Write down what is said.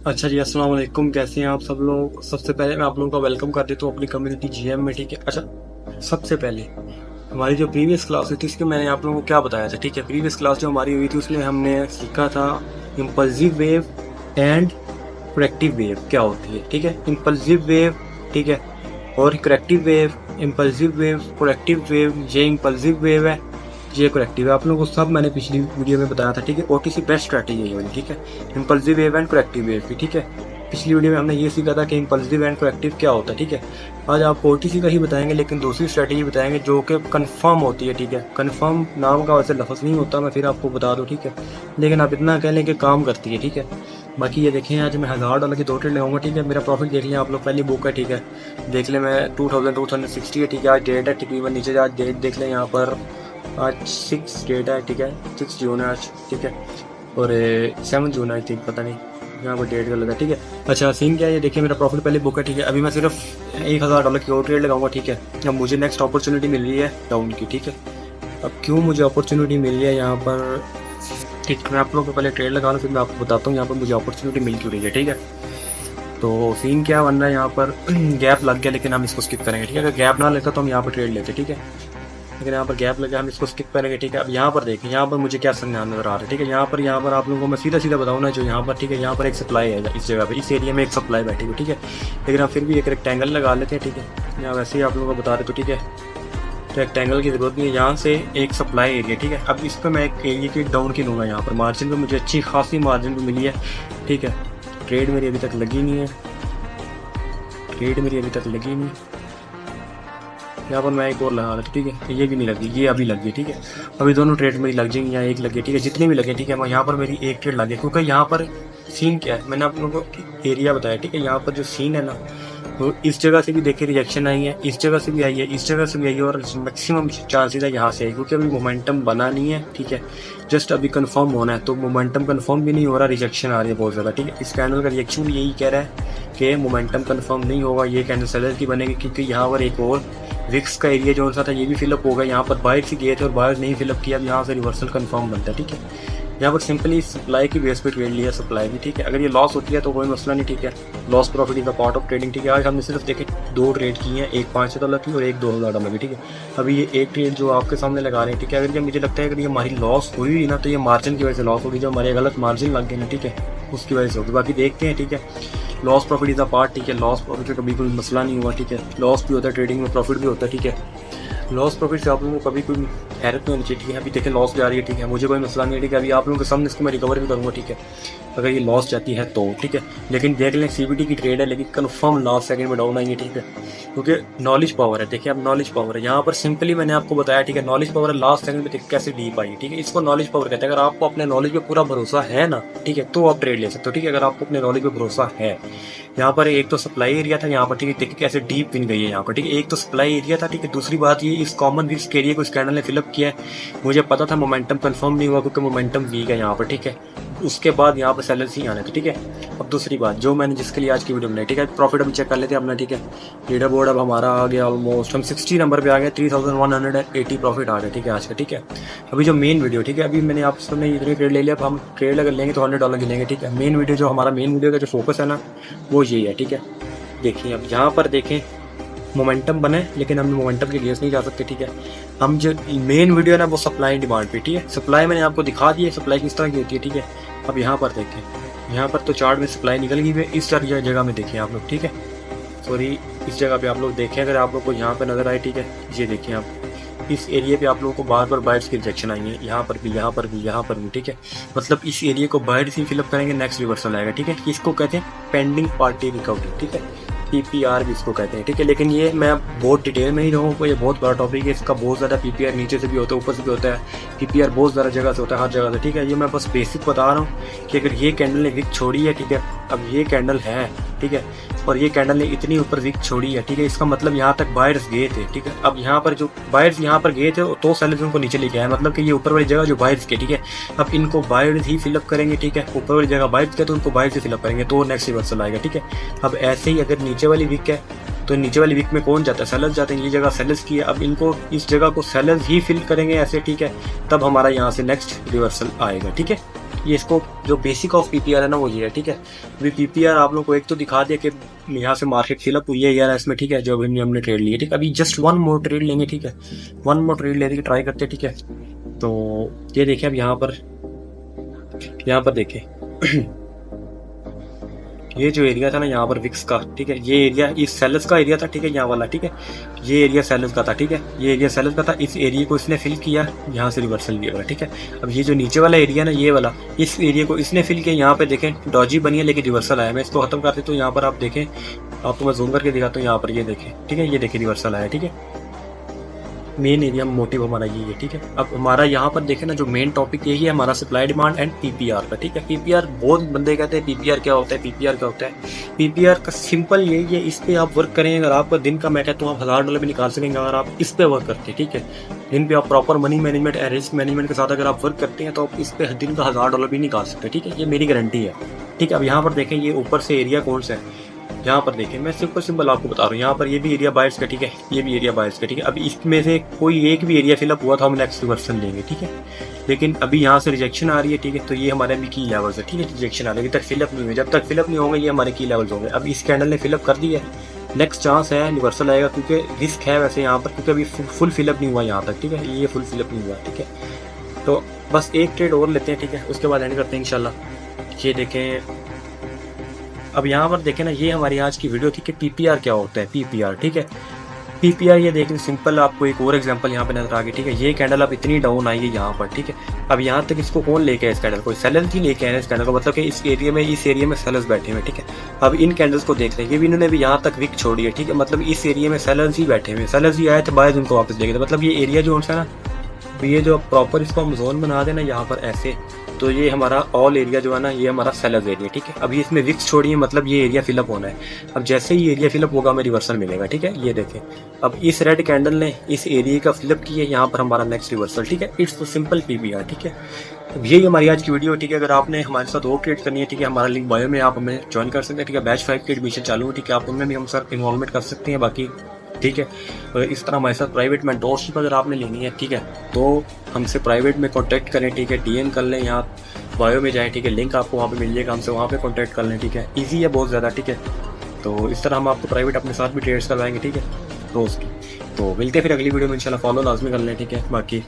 अच्छा जी, अस्सलाम वालेकुम। कैसे हैं आप सब लोग? सबसे पहले मैं आप लोगों का वेलकम कर देता हूँ अपनी कम्युनिटी जीएम में, ठीक है। अच्छा, सबसे पहले हमारी जो प्रीवियस क्लास हुई थी उसके मैंने आप लोगों को क्या बताया था, ठीक है। प्रीवियस क्लास जो हमारी हुई थी उसमें हमने सीखा था impulsive wave and corrective wave क्या होती है, ठीक है। इम्पल्सिव वेव, ठीक है, और corrective wave. Impulsive wave, corrective wave, ये इम्पल्सिव वेव है, ये करेक्टिव है। आप लोगों को सब मैंने पिछली वीडियो में बताया था, ठीक है। ओटीसी बेस्ट स्ट्रैटेजी है, ठीक है। Impulsive wave and corrective wave भी, ठीक है। पिछली वीडियो में हमने ये सीखा था कि इम्पल्सिव एंड करेक्टिव क्या होता है, ठीक है। आज आपको ओटीसी का ही बताएंगे, लेकिन दूसरी स्ट्रैटेजी बताएंगे जो कि कंफर्म होती है, ठीक है। कंफर्म नाम का वैसे लफ्ज़ नहीं होता, मैं फिर आपको बता दूँ, ठीक है। लेकिन आप इतना कह लें कि काम करती है, ठीक है। बाकी ये देखें, आज मैं $1000 की 2 ट्रेड लगाऊंगा, ठीक है। मेरा प्रॉफिट देख लें आप लोग, पहली बुक है, ठीक है। देख लें, मैं 2260 है, ठीक है। आज डेट है तकरीबन, नीचे आज डेट देख लें यहाँ पर। आज 6 डेट है, ठीक है। 6 जून है आज, ठीक है। और 7 जून आई थिंक, पता नहीं, यहाँ पर डेट गलत है, ठीक है। अच्छा, सीन क्या है, ये देखिए मेरा प्रॉफिट पहले बुक है, ठीक है। अभी मैं सिर्फ $1000 की और ट्रेड लगाऊंगा, ठीक है। अब मुझे नेक्स्ट अपॉर्चुनिटी मिल रही है डाउन की, ठीक है। अब क्यों मुझे अपॉर्चुनिटी मिल रही है यहाँ पर, ठीक, मैं आप लोगों को पहले ट्रेड लगा फिर मैं आपको बताता हूँ यहाँ पर मुझे अपॉर्चुनिटी मिल क्यों रही है, ठीक है। तो सीन क्या बन रहा है यहाँ पर, गैप लग गया, लेकिन हम इसको स्किप करेंगे, ठीक है। अगर गैप ना लेता तो हम यहाँ पर ट्रेड लेते, ठीक है। लेकिन यहाँ पर गैप लगा, हम इसको स्किप करेंगे, ठीक है। अब यहाँ पर देखें, यहाँ पर मुझे क्या संज्ञान नजर आ रहा है, ठीक है। यहाँ पर आप लोगों को मैं सीधा सीधा बताऊँ ना, जो यहाँ पर, ठीक है, यहाँ पर एक सप्लाई है, इस जगह पर, इस एरिया में एक सप्लाई बैठी हुई, ठीक है। लेकिन आप फिर भी एक रेक्टेंगल लगा लेते हैं, ठीक है। यहाँ वैसे ही आप लोगों को बता रहे तो, ठीक है, रेक्टेंगल की जरूरत नहीं है। यहाँ से एक सप्लाई एरिया, ठीक है। अब इस पर मैं एक एरिया की डाउन की लूँगा, यहाँ पर मार्जिन पर मुझे अच्छी खासी मार्जिन पर मिली है, ठीक है। ट्रेड मेरी अभी तक लगी नहीं है, ट्रेड मेरी अभी तक लगी नहीं। यहाँ पर मैं एक और लगा रहा था, ठीक है। ये भी नहीं लगी, ये अभी लगी, ठीक है। अभी दोनों ट्रेड मेरी लग जाएंगी, यहाँ एक लगी, ठीक है। जितनी भी लगे, ठीक है, मैं यहाँ पर मेरी एक ट्रेड लगे, क्योंकि यहाँ पर सीन क्या है, मैंने आप लोगों को एरिया बताया, ठीक है। यहाँ पर जो सीन है ना, वो इस जगह से भी देखिए रिजेक्शन आई है, इस जगह से भी आई है, इस जगह से भी आई है, और मैक्सिमम चांसेस है यहाँ से आई, क्योंकि अभी मोमेंटम बना नहीं है, ठीक है। जस्ट अभी कंफर्म होना है, तो मोमेंटम कंफर्म भी नहीं हो रहा, रिजेक्शन आ रही है बहुत ज़्यादा, ठीक है। इस कैंडल का रिजेक्शन भी यही कह रहा है कि मोमेंटम कंफर्म नहीं होगा, ये कैंडल सेलर की बनेगी, क्योंकि यहाँ पर एक और विक्स का एरिया जो सा था ये भी फिलअप होगा। यहाँ पर बाइट से गए थे और बाइट नहीं फिलअप किया, अब यहाँ से रिवर्सल कंफर्म बनता है, ठीक है। यहाँ पर सिंपली सप्लाई की बेस पे ट्रेड लिया, सप्लाई भी, ठीक है। अगर ये लॉस होती है तो कोई मसला नहीं, ठीक है। Loss profit is the part of trading, ठीक है। आज हमने सिर्फ देखे 2 ट्रेड की हैं, एक $500 की और एक $2000 की, ठीक है। अभी ये एक ट्रेड जो आपके सामने लगा रहे हैं, ठीक है। अगर ये मुझे लगता है अगर ये हमारी लॉस हुई ना, तो ये मार्जिन की वजह से लॉस होगी, जो हमारे गलत मार्जिन लग गए ना, ठीक है, उसकी वजह से होगी। बाकी देखते हैं, ठीक है। Loss profit is the part, ठीक है। लॉस प्रॉफिट का कभी कोई मसला नहीं हुआ, ठीक है। लॉस भी होता है ट्रेडिंग में, प्रॉफिट भी होता है, ठीक है। लॉस प्रॉफिट से आप लोगों को कभी कोई हैरत नहीं होनी चाहिए, ठीक है। अभी देखें लॉस जा रही है, ठीक है, मुझे कोई मसला नहीं है, ठीक है। अभी आप लोगों के सामने इसको मैं रिकवर भी करूँगा, ठीक है, अगर ये लॉस जाती है तो, ठीक है। लेकिन देख लें सीबीटी की ट्रेड है, लेकिन कन्फर्म लास्ट सेकंड में डाउन आई है, ठीक है। क्योंकि नॉलेज पावर है, देखिए, अब नॉलेज पावर है यहाँ पर, सिंपली मैंने आपको बताया, ठीक है। नॉलेज पावर है, लास्ट सेकंड में कैसे डीप आई, ठीक है। इसको नॉलेज पावर कहते हैं। अगर आपको अपने नॉलेज पे पूरा भरोसा है ना, ठीक है, तो आप ट्रेड ले सकते हो, ठीक है। अगर आपको अपने नॉलेज पे भरोसा है, यहाँ पर एक तो सप्लाई एरिया था यहाँ पर, ठीक है। देखिए कैसे डीप पिन गई है यहाँ पर, ठीक है। एक तो सप्लाई एरिया था, ठीक है। दूसरी बात ये, इस कॉमन रिस्क एरिया को इस कैंडल ने फिलअप किया है। मुझे पता था मोमेंटम कंफर्म नहीं हुआ, क्योंकि मोमेंटम वीक है यहाँ पर, ठीक है। उसके बाद यहाँ पर सेलर्स ही आने थे, ठीक है। अब दूसरी बात जो मैंने जिसके लिए आज की वीडियो बनाई, ठीक है, प्रॉफिट हम चेक कर लेते हैं अपना, ठीक है। लीडर बोर्ड अब हमारा आ गया ऑलमोस्ट, हम 60 नंबर पे आ गए, 3180 प्रॉफिट आ गया, ठीक है, आज का, ठीक है। अभी जो मेन वीडियो, ठीक है, अभी मैंने आप सबने इतनी ट्रेड ले लिया, अब हम ट्रेड अगर लेंगे तो $100 की लेंगे, ठीक है। मेन वीडियो जो हमारा मेन वीडियो का जो फोकस है ना, वो यही है, ठीक है। देखिए अब यहाँ पर देखें, मोमेंटम बने, लेकिन हम मोमेंटम के लिए नहीं जा सकते, ठीक है। हम जो मेन वीडियो है ना, वो सप्लाई एंड डिमांड पे, ठीक है। सप्लाई मैंने आपको दिखा दी है, सप्लाई किस तरह की होती है, ठीक है। अब यहाँ पर देखें, यहाँ पर तो चार्ट में सप्लाई निकल गई है, इस जगह में देखें आप लोग, ठीक है। सॉरी, इस जगह पे आप लोग देखें, अगर आप लोग को यहाँ पे नजर आए, ठीक है, ये देखिए आप, इस एरिया पे आप लोगों को बार बार बाइट्स की रिजेक्शन आई है, यहाँ पर भी, यहाँ पर भी, यहाँ पर भी, ठीक है। मतलब इस एरिया को बाइट्स ही फिलअप करेंगे, नेक्स्ट रिवर्सल आएगा, ठीक है। इसको कहते हैं पेंडिंग पार्टी रिकवरी, ठीक है। पीपीआर भी इसको कहते हैं, ठीक है। लेकिन ये मैं बहुत डिटेल में ही रहूँगा, ये बहुत बड़ा टॉपिक है, इसका बहुत ज़्यादा पीपीआर नीचे से भी होता है, ऊपर से भी होता है, पीपीआर बहुत ज़्यादा जगह से होता है, हर जगह से, ठीक है। ये मैं बस बेसिक बता रहा हूँ कि अगर ये कैंडल ने विक छोड़ी है, ठीक है, अब ये कैंडल है, ठीक है, और ये कैंडल ने इतनी ऊपर विक छोड़ी है, ठीक है, इसका मतलब यहाँ तक बायर्स गए थे, ठीक है। अब यहाँ पर जो बायर्स यहाँ पर गए थे तो सेलर्स उनको नीचे लेके आए, मतलब कि ये ऊपर वाली जगह जो बायर्स के, ठीक है, अब इनको बायर्स ही फिलअप करेंगे, ठीक है। ऊपर वाली जगह बायर्स के तो उनको बायर्स ही फिलअप करेंगे, तो नेक्स्ट रिवर्सल आएगा, ठीक है। अब ऐसे ही अगर नीचे वाली विक है तो नीचे वाली वीक में कौन जाता है, सेलर्स जाते हैं, ये जगह सेलर्स की है। अब इनको इस जगह को सेलर्स ही फिल करेंगे ऐसे, ठीक है, तब हमारा यहाँ से नेक्स्ट रिवर्सल आएगा, ठीक है। ये इसको जो बेसिक ऑफ पीपीआर है ना वो ये है, ठीक है। अभी पीपीआर आप लोगों को एक तो दिखा दिया कि यहाँ से मार्केट फिलअप हुई है यार इसमें, ठीक है, जो अभी हमने ट्रेड लिया, ठीक है। अभी जस्ट वन मोर ट्रेड लेंगे, ठीक है, वन मोर ट्रेड लेने की ट्राई करते हैं, ठीक है। तो ये देखें अब यहाँ पर देखें ये जो एरिया था ना यहाँ पर विक्स का, ठीक है, ये एरिया इस सेलर्स का एरिया था, ठीक है, यहाँ वाला, ठीक है, ये एरिया सेलर्स का था, ठीक है, ये एरिया सेलर्स का था। इस एरिया को इसने फिल किया, यहाँ से रिवर्सल लिया वाला, ठीक है। अब ये जो नीचे वाला एरिया ना ये वाला, इस एरिया को इसने फिल किया, यहाँ पे देखें डॉजी बनी है लेकिन रिवर्सल आया। मैं इसको खत्म करती हूँ, यहाँ पर आप देखें, आपको मैं जूम करके दिखाता हूँ, यहाँ पर ये देखें, ठीक है, ये देखें रिवर्सल आया, ठीक है। मेन एरिया मोटिव हमारा ये है, ठीक है। अब हमारा यहाँ पर देखें ना जो मेन टॉपिक यही है हमारा सप्लाई डिमांड एंड पीपीआर का, ठीक है। पीपीआर बहुत बंदे कहते हैं पीपीआर क्या होता है, पीपीआर क्या होता है। पीपीआर का सिंपल यही है, इस पे आप वर्क करें, अगर आपका दिन का मैं कहता हूँ आप $1000 भी निकाल सकेंगे अगर आप इस पे वर्क करते हैं, ठीक है। दिन पे आप proper money management and risk management के साथ अगर आप वर्क करते हैं तो आप इस पे दिन का $1000 भी निकाल सकते हैं, ठीक है, ये मेरी गारंटी है, ठीक है। अब यहाँ पर देखें ये ऊपर से एरिया कौन सा है, यहाँ पर देखें, मैं सिंपल आपको बता रहा हूँ, यहाँ पर ये भी एरिया बायर्स का, ठीक है, ये भी एरिया बायर्स का, ठीक है। अभी इसमें से कोई एक भी एरिया फिलअप हुआ था हम नेक्स्ट रिवर्सल लेंगे, ठीक है। लेकिन अभी यहाँ से रिजेक्शन आ रही है, ठीक है, तो ये हमारे अभी की लेवल्स है, ठीक है, रिजेक्शन आ रही है, अभी तक फिलअप नहीं हुए, जब तक फिलअप नहीं होंगे ये हमारे की लेवल्स होंगे। अब इस कैंडल ने फिलअप कर दिया है, नेक्स्ट चांस है रिवर्सल आएगा, क्योंकि रिस्क है वैसे यहाँ पर, क्योंकि अभी फुल फिलअप नहीं हुआ यहाँ तक, ठीक है, ये फुल फिलअप नहीं हुआ, ठीक है। तो बस एक ट्रेड और लेते हैं, ठीक है, उसके बाद एंड करते हैं इंशाल्लाह। ये देखें अब यहाँ पर देखें ना, ये हमारी आज की वीडियो थी कि पीपीआर क्या होता है, पीपीआर, ठीक है। पीपीआर ये देखें सिंपल, आपको एक और एग्जांपल यहाँ पे नजर आ गई, ठीक है। ये कैंडल अब इतनी डाउन आई है यहाँ पर, ठीक है। अब यहाँ तक इसको कौन लेके आया, इस कैंडल को सेलर्स ही लेके आए इस कैंडल को, मतलब कि इस एरिया में सेलर्स बैठे हुए, ठीक है। अब इन कैंडल्स को देख लेंगे, इन्होंने भी यहाँ तक विक छोड़ी है, ठीक है, मतलब इस एरिया में सेलर्स ही बैठे हुए, सेलर्स ही आए थे, बायर्स उनको वापस लेके थे, मतलब ये एरिया जो है ना, ये जो प्रॉपर इसको हम जोन बना देना यहाँ पर ऐसे, तो ये हमारा ऑल एरिया जो है ना ये हमारा सेलर्स एरिया, ठीक है। अभी इसमें विक्स छोड़िए, मतलब ये एरिया फिलअप होना है। अब जैसे ही एरिया फिलअप होगा हमें रिवर्सल मिलेगा, ठीक है। ये देखें अब इस रेड कैंडल ने इस एरिया का फिलअप किया, यहाँ पर हमारा नेक्स्ट रिवर्सल, ठीक है। इट्स तो सिंपल पीपीआर, ठीक है। अब यही हमारी आज की वीडियो, ठीक है। अगर आपने हमारे साथ और ट्रेड करनी है, ठीक है, हमारा लिंक बायो में आप हमें ज्वाइन कर सकते हैं, ठीक है। बैच 5 की एडमिशन चालू है, ठीक है, आप उनमें भी हम सर इन्वॉल्वमेंट कर सकते हैं बाकी, ठीक है। और इस तरह हमारे साथ प्राइवेट मेंटोरशिप अगर आपने लेनी है, ठीक है, तो हमसे प्राइवेट में कांटेक्ट करें, ठीक है, डीएम कर लें, यहाँ बायो में जाएं, ठीक है, लिंक आपको वहाँ पे मिल जाएगा, हमसे वहाँ पे कांटेक्ट कर लें, ठीक है। इजी है बहुत ज़्यादा, ठीक है। तो इस तरह हम आपको प्राइवेट अपने साथ भी ट्रेड्स करवाएंगे, ठीक है, रोज़ की। तो मिलते हैं फिर अगली वीडियो में इंशाल्लाह, फॉलो लाजमी कर लें, ठीक है। बाकी